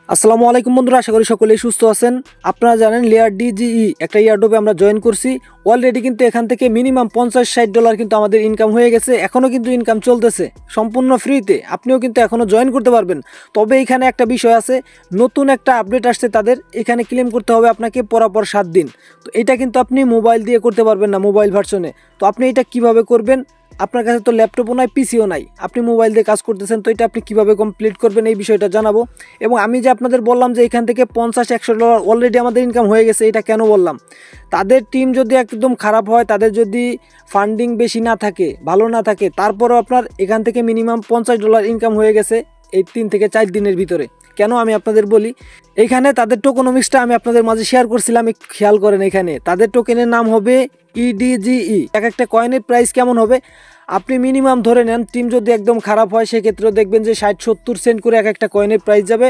আসসালামু আলাইকুম বন্ধুরা, আশা করি সকলেই সুস্থ আছেন। আপনারা জানেন লেয়ার ডিজিই একটা ইয়ারড্রপে আমরা জয়েন করছি অলরেডি, কিন্তু এখান থেকে মিনিমাম $50-60 কিন্তু আমাদের ইনকাম হয়ে গেছে। এখনও কিন্তু ইনকাম চলতেছে সম্পূর্ণ ফ্রিতে, আপনিও কিন্তু এখনও জয়েন করতে পারবেন। তবে এখানে একটা বিষয় আছে, নতুন একটা আপডেট আসছে তাদের, এখানে ক্লেম করতে হবে আপনাকে পরাপর 7 দিন। তো এটা কিন্তু আপনি মোবাইল দিয়ে করতে পারবেন না, মোবাইল ভার্সনে। তো আপনি এটা কিভাবে করবেন? আপনার কাছে তো ল্যাপটপও নাই, পিসিও নাই, আপনি মোবাইল দিয়ে কাজ করতেছেন, তো এটা আপনি কীভাবে কমপ্লিট করবেন এই বিষয়টা জানাবো। এবং আমি যে আপনাদের বললাম যে এখান থেকে $50-100 অলরেডি আমাদের ইনকাম হয়ে গেছে, এটা কেন বললাম? তাদের টিম যদি একদম খারাপ হয়, তাদের যদি ফান্ডিং বেশি না থাকে, ভালো না থাকে, তারপরেও আপনার এখান থেকে মিনিমাম $50 ইনকাম হয়ে গেছে এই 3 থেকে 4 দিনের ভিতরে। কেন আমি আপনাদের বলি, এইখানে তাদের টোকোনমিক্সটা আমি আপনাদের মাঝে শেয়ার করছিলাম, খেয়াল করেন। এখানে তাদের টোকেনের নাম হবে ইডিজিই। এক একটা কয়েনের প্রাইস কেমন হবে, আপনি মিনিমাম ধরে নেন, টিম যদি একদম খারাপ হয় সেক্ষেত্রেও দেখবেন যে 60-70 সেন্ট করে এক একটা কয়েনের প্রাইস যাবে,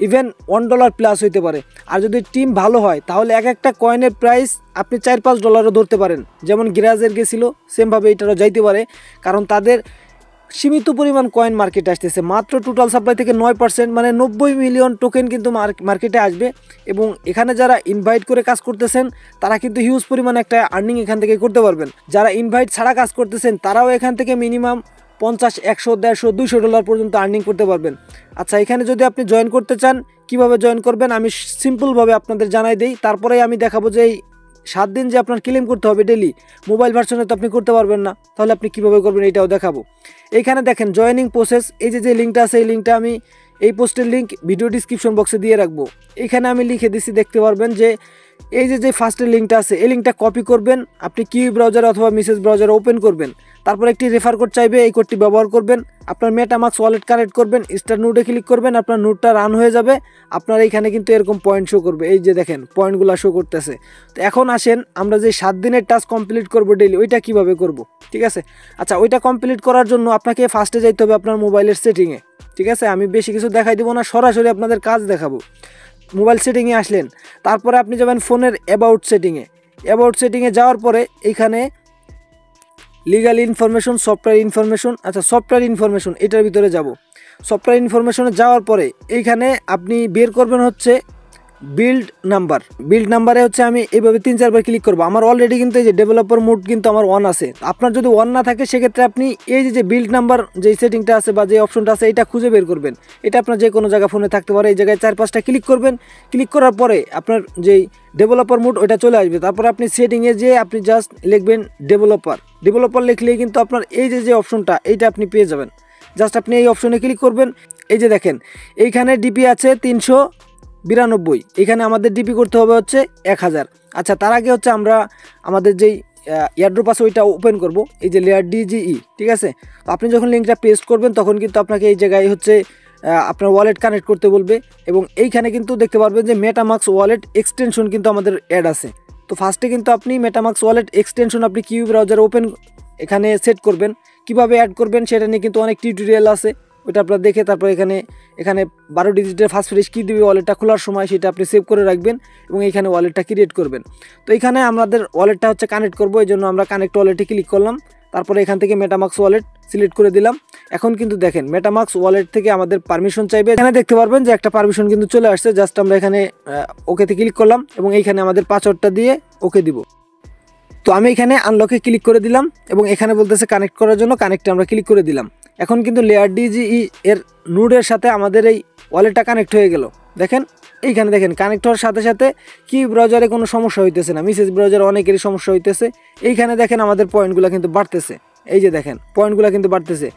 ইভেন $1 প্লাস হইতে পারে। আর যদি টিম ভালো হয় তাহলে এক একটা কয়েনের প্রাইস আপনি $4-5 ধরতে পারেন, যেমন গিরাজের গেছিলো সেমভাবে এটারও যাইতে পারে। কারণ তাদের সীমিত পরিমাণ কয়েন মার্কেটে আসতেছে, মাত্র টোটাল সাপ্লাই থেকে 9%, মানে 90 মিলিয়ন টোকেন কিন্তু মার্কেটে আসবে। এবং এখানে যারা ইনভাইট করে কাজ করতেছেন তারা কিন্তু হিউজ পরিমাণে একটা আর্নিং এখান থেকে করতে পারবেন। যারা ইনভাইট ছাড়া কাজ করতেছেন তারাও এখান থেকে মিনিমাম $50, $100, $150, $200 পর্যন্ত আর্নিং করতে পারবেন। আচ্ছা, এখানে যদি আপনি জয়েন করতে চান, কিভাবে জয়েন করবেন আমি সিম্পলভাবে আপনাদের জানাই দেই, তারপরেই আমি দেখাবো যে এই 7 দিন যে আপনার ক্লেম করতে হবে ডেলি, মোবাইল ভার্সনে তো আপনি করতে পারবেন না, তাহলে আপনি কীভাবে করবেন এটাও দেখাবো। এইখানে দেখেন জয়েনিং প্রসেস, এই যে লিঙ্কটা আছে, এই লিঙ্কটা আমি এই পোস্টের লিঙ্ক ভিডিও ডিসক্রিপশন বক্সে দিয়ে রাখবো। এখানে আমি লিখে দিচ্ছি, দেখতে পারবেন যে এই যে ফার্স্টের লিঙ্কটা আছে, এই লিঙ্কটা কপি করবেন, আপনি কিউই ব্রাউজারে অথবা মেসেজ ব্রাউজারে ওপেন করবেন। তারপর একটি রেফার কোড চাইবে, এই কোডটি ব্যবহার করবেন, আপনার মেটামাক্স ওয়ালেট কানেক্ট করবেন, স্টার নোডে ক্লিক করবেন, আপনার নোটটা রান হয়ে যাবে। আপনার এইখানে কিন্তু এরকম পয়েন্ট শো করবে, এই যে দেখেন পয়েন্টগুলো শো করতেছে। তো এখন আসেন আমরা যে 7 দিনের টাস্ক কমপ্লিট করব ডেইলি, ওইটা কিভাবে করব, ঠিক আছে? আচ্ছা, ওইটা কমপ্লিট করার জন্য আপনাকে ফার্স্টে যাইতে হবে আপনার মোবাইলের সেটিংয়ে, ঠিক আছে? আমি বেশি কিছু দেখাই দেবো না, সরাসরি আপনাদের কাজ দেখাবো। মোবাইল সেটিংয়ে আসলেন, তারপরে আপনি যাবেন ফোনের অ্যাবাউট সেটিংয়ে। অ্যাবাউট সেটিংয়ে যাওয়ার পরে এইখানে লিগাল ইনফরমেশন, সফটওয়্যার ইনফরমেশন, আচ্ছা সফটওয়্যার ইনফরমেশন এটার ভিতরে যাব। সফটওয়্যার ইনফরমেশনে যাওয়ার পরে এইখানে আপনি বের করবেন হচ্ছে বিল্ড নাম্বার। বিল্ড নাম্বারে হচ্ছে আমি এইভাবে 3-4 বার ক্লিক করবো। আমার অলরেডি কিন্তু এই যে ডেভেলপার মোড কিন্তু আমার অন আছে। আপনার যদি অন না থাকে সেক্ষেত্রে আপনি এই যে বিল্ড নাম্বার যেই সেটিংটা আছে বা যে অপশনটা আছে এটা খুঁজে বের করবেন। এটা আপনার যে কোনো জায়গা ফোনে থাকতে পারে, এই জায়গায় 4-5টা ক্লিক করবেন। ক্লিক করার পরে আপনার যেই ডেভেলপার মোড ওইটা চলে আসবে। তারপর আপনি সেটিংয়ে যেয়ে আপনি জাস্ট লিখবেন ডেভেলপার লিখলেই কিন্তু আপনার এই যে অপশনটা এইটা আপনি পেয়ে যাবেন। জাস্ট আপনি এই অপশনে ক্লিক করবেন। এই যে দেখেন এইখানে ডিপি আছে 392, এখানে আমাদের ডিপি করতে হবে হচ্ছে 1000। আচ্ছা, তার আগে হচ্ছে আমরা আমাদের যেই এয়ারড্রপ আছে ওইটা ওপেন করব, এই যে লেয়ার ডিজিই, ঠিক আছে? তো আপনি যখন লিঙ্কটা পেস্ট করবেন তখন কিন্তু আপনাকে এই জায়গায় হচ্ছে আপনার ওয়ালেট কানেক্ট করতে বলবে। এবং এইখানে কিন্তু দেখতে পারবেন যে মেটামাক্স ওয়ালেট এক্সটেনশন কিন্তু আমাদের অ্যাড আছে। তো ফার্স্টে কিন্তু আপনি মেটামাক্স ওয়ালেট এক্সটেনশন আপনি কিউই ব্রাউজারে ওপেন এখানে সেট করবেন। কিভাবে অ্যাড করবেন সেটা নিয়ে কিন্তু অনেক টিউটোরিয়াল আছে, ওইটা আপনারা দেখে তারপর এখানে 12 ডিজিটের ফার্স্ট ফ্রেশ কি দিবে ওয়ালেটটা খোলার সময়, সেটা আপনি সেভ করে রাখবেন এবং এইখানে ওয়ালেটটা ক্রিয়েট করবেন। তো এইখানে আমাদের ওয়ালেটটা হচ্ছে কানেক্ট করবো, এই জন্য আমরা কানেক্ট ওয়ালেটে ক্লিক করলাম। তারপরে এখান থেকে মেটামাক্স ওয়ালেট সিলেক্ট করে দিলাম। এখন কিন্তু দেখেন মেটামাক্স ওয়ালেট থেকে আমাদের পারমিশন চাইবে। এখানে দেখতে পারবেন যে একটা পারমিশন কিন্তু চলে আসছে। জাস্ট আমরা এখানে ওকেতে ক্লিক করলাম এবং এইখানে আমাদের পাসওয়ার্ডটা দিয়ে ওকে দিব। তো আমি এখানে আনলকে ক্লিক করে দিলাম এবং এখানে বলতেছে কানেক্ট করার জন্য, কানেক্টে আমরা ক্লিক করে দিলাম। এখন কিন্তু লেয়ার ডিজিই এর নোডের সাথে আমাদের এই ওয়ালেটটা কানেক্ট হয়ে গেল। দেখেন এইখানে দেখেন কানেক্ট হওয়ার সাথে সাথে কি ব্রাউজারে কোনো সমস্যা হইতেছে না, মেসেজ ব্রাউজারে অনেকেরই সমস্যা হইতেছে। এইখানে দেখেন আমাদের পয়েন্টগুলো কিন্তু বাড়তেছে, এই যে দেখেন পয়েন্টগুলো কিন্তু বাড়তেছে।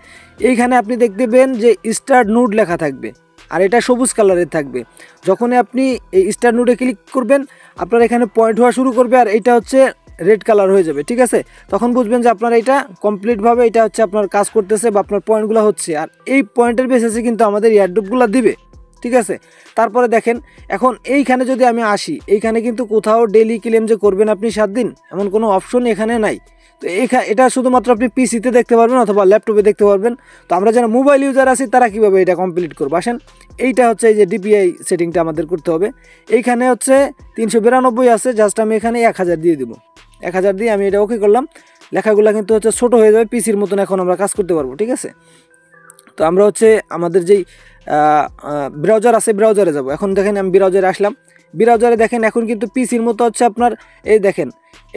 এইখানে আপনি দেখতে পেন যে স্টার্ট নোড লেখা থাকবে আর এটা সবুজ কালারের থাকবে। যখনই আপনি এই স্টার নোডে ক্লিক করবেন আপনার এখানে পয়েন্ট হওয়া শুরু করবে আর এইটা হচ্ছে রেড কালার হয়ে যাবে, ঠিক আছে? তখন বুঝবেন যে আপনার এটা কমপ্লিটভাবে এটা হচ্ছে আপনার কাজ করতেছে বা আপনার পয়েন্টগুলো হচ্ছে। আর এই পয়েন্টের বেসিসে কিন্তু আমাদের এয়ারড্রপগুলো দিবে, ঠিক আছে? তারপরে দেখেন এখন এইখানে যদি আমি আসি, এইখানে কিন্তু কোথাও ডেইলি ক্লেম যে করবেন আপনি 7 দিন এমন কোনো অপশন এখানে নাই। তো এটা শুধুমাত্র আপনি পিসিতে দেখতে পারবেন অথবা ল্যাপটপে দেখতে পারবেন। তো আমরা যারা মোবাইল ইউজার আছি তারা কীভাবে এটা কমপ্লিট করবো? আসেন, এইটা হচ্ছে এই যে ডিপিআই সেটিংটা আমাদের করতে হবে। এইখানে হচ্ছে 392 আছে, জাস্ট আমি এখানে 1000 দিয়ে দিব। 1000 দিয়ে আমি এটা ওকে করলাম। লেখাগুলো কিন্তু হচ্ছে ছোটো হয়ে যাবে, পিসির মতন এখন আমরা কাজ করতে পারবো, ঠিক আছে? তো আমরা হচ্ছে আমাদের যেই ব্রাউজার আছে, ব্রাউজারে যাব। এখন দেখেন আমি ব্রাউজারে আসলাম। ব্রাউজারে দেখেন এখন কিন্তু পিসির মতো হচ্ছে আপনার, এই দেখেন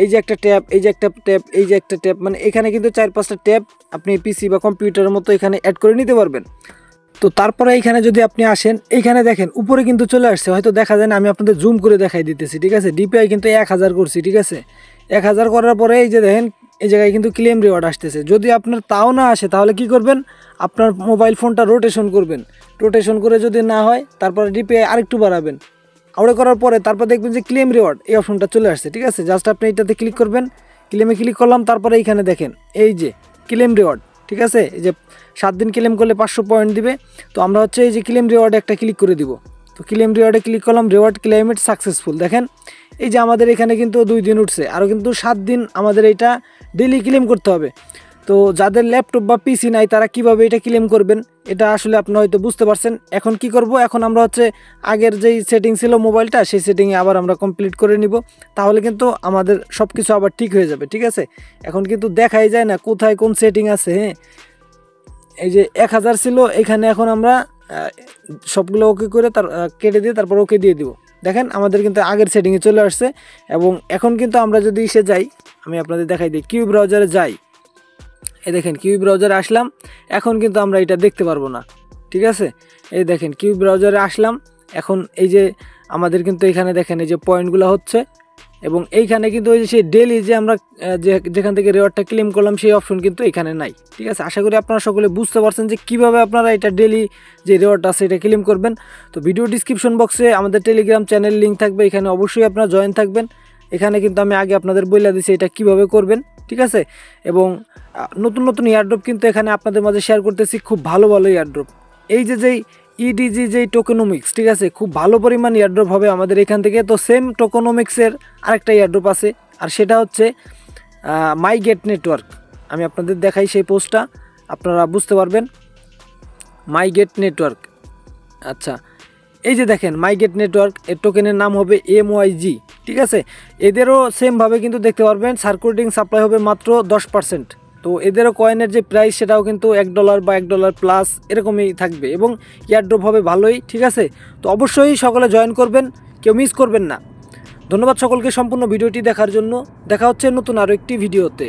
এই যে একটা ট্যাব, এই যে একটা ট্যাব, এই যে একটা ট্যাব, মানে এখানে কিন্তু 4-5টা ট্যাব আপনি পিসি বা কম্পিউটারের মতো এখানে অ্যাড করে নিতে পারবেন। তো তারপরে এইখানে যদি আপনি আসেন, এইখানে দেখেন উপরে কিন্তু চলে আসছে, হয়তো দেখা যায় না, আমি আপনাদের জুম করে দেখাই দিতেছি, ঠিক আছে। ডিপিআই কিন্তু 1000 করছি, ঠিক আছে। 1000 করার পরে এই যে দেখেন এই জায়গায় কিন্তু ক্লেম রিওয়ার্ড আসতেছে। যদি আপনার তাও না আসে তাহলে কি করবেন, আপনার মোবাইল ফোনটা রোটেশন করবেন। রোটেশন করে যদি না হয় তারপরে ডিপিআই আরেকটু বাড়াবেন। আউড়ে করার পরে তারপর দেখবেন যে ক্লেম রিওয়ার্ড এই অপশনটা চলে আসছে, ঠিক আছে। জাস্ট আপনি এটাতে ক্লিক করবেন, ক্লেমে ক্লিক করলাম, তারপরে এইখানে দেখেন এই যে ক্লেম রিওয়ার্ড, ঠিক আছে। এই যে 7 দিন ক্লেম করলে 500 পয়েন্ট দিবে। তো আমরা হচ্ছে এই যে ক্লেম রিওয়ার্ডে একটা ক্লিক করে দিব। তো ক্লেম রিওয়ার্ডে ক্লিক করলাম, রিওয়ার্ড ক্লেমেড সাকসেসফুল। দেখেন এই যে আমাদের এখানে কিন্তু 2 দিন উঠছে, আরও কিন্তু 7 দিন আমাদের এটা ডেলি ক্লেম করতে হবে। তো যাদের ল্যাপটপ বা পিসি নাই তারা কিভাবে এটা ক্লেম করবেন, এটা আসলে আপনি হয়তো বুঝতে পারছেন। এখন কি করব, এখন আমরা হচ্ছে আগের যেই সেটিং ছিল মোবাইলটা, সেই সেটিংয়ে আবার আমরা কমপ্লিট করে নিব। তাহলে কিন্তু আমাদের সব কিছু আবার ঠিক হয়ে যাবে, ঠিক আছে। এখন কিন্তু দেখাই যায় না কোথায় কোন সেটিং আছে। হ্যাঁ, এই যে 1000 ছিল এখানে, এখন আমরা সবগুলো ওকে করে তার কেটে দিয়ে তারপর ওকে দিয়ে দিব। দেখেন আমাদের কিন্তু আগের সেটিংয়ে চলে আসছে। এবং এখন কিন্তু আমরা যদি এসে যাই, আমি আপনাদের দেখাই দিই, কিউ ব্রাউজারে যাই, এই দেখেন কিউ ব্রাউজারে আসলাম। এখন কিন্তু আমরা এটা দেখতে পারবো না, ঠিক আছে। এই দেখেন কিউ ব্রাউজারে আসলাম, এখন এই যে আমাদের কিন্তু এখানে দেখেন এই যে পয়েন্টগুলো হচ্ছে, এবং এইখানে কিন্তু ওই যে সেই ডেলি যে আমরা যেখান থেকে রিওয়ার্ডটা ক্লেম করলাম সেই অপশন কিন্তু এখানে নাই, ঠিক আছে। আশা করি আপনারা সকলে বুঝতে পারছেন যে কীভাবে আপনারা এটা ডেলি যে রিওয়ার্ডটা আছে এটা ক্লেম করবেন। তো ভিডিও ডিসক্রিপশন বক্সে আমাদের টেলিগ্রাম চ্যানেল লিঙ্ক থাকবে, এখানে অবশ্যই আপনারা জয়েন থাকবেন। এখানে কিন্তু আমি আগে আপনাদের বলে দিচ্ছি এটা কিভাবে করবেন, ঠিক আছে। এবং নতুন নতুন এয়ারড্রপ কিন্তু এখানে আপনাদের মাঝে শেয়ার করতেছি, খুব ভালো ভালো এয়ারড্রপ। এই যে যেই ইডিজি যেই টোকেনোমিক্স, ঠিক আছে, খুব ভালো পরিমাণ এয়ারড্রপ হবে আমাদের এখান থেকে। তো সেম টোকেনোমিক্সের আরেকটা এয়ারড্রপ আছে, আর সেটা হচ্ছে মাই গেট নেটওয়ার্ক। আমি আপনাদের দেখাই সেই পোস্টটা, আপনারা বুঝতে পারবেন। মাই গেট নেটওয়ার্ক, আচ্ছা এই যে দেখেন মাই গেট নেটওয়ার্ক, এর টোকেনের নাম হবে MYG, ঠিক আছে। এদেরও সেমভাবে কিন্তু দেখতে পারবেন, সার্কুলেটিং সাপ্লাই হবে মাত্র 10%। তো এদেরও কয়েনের যে প্রাইস সেটাও কিন্তু $1 বা $1+ এরকমই থাকবে, এবং এয়ারড্রপ হবে ভালোই, ঠিক আছে। তো অবশ্যই সকলে জয়েন করবেন, কেউ মিস করবেন না। ধন্যবাদ সকলকে সম্পূর্ণ ভিডিওটি দেখার জন্য। দেখা হচ্ছে নতুন আরও একটি ভিডিওতে।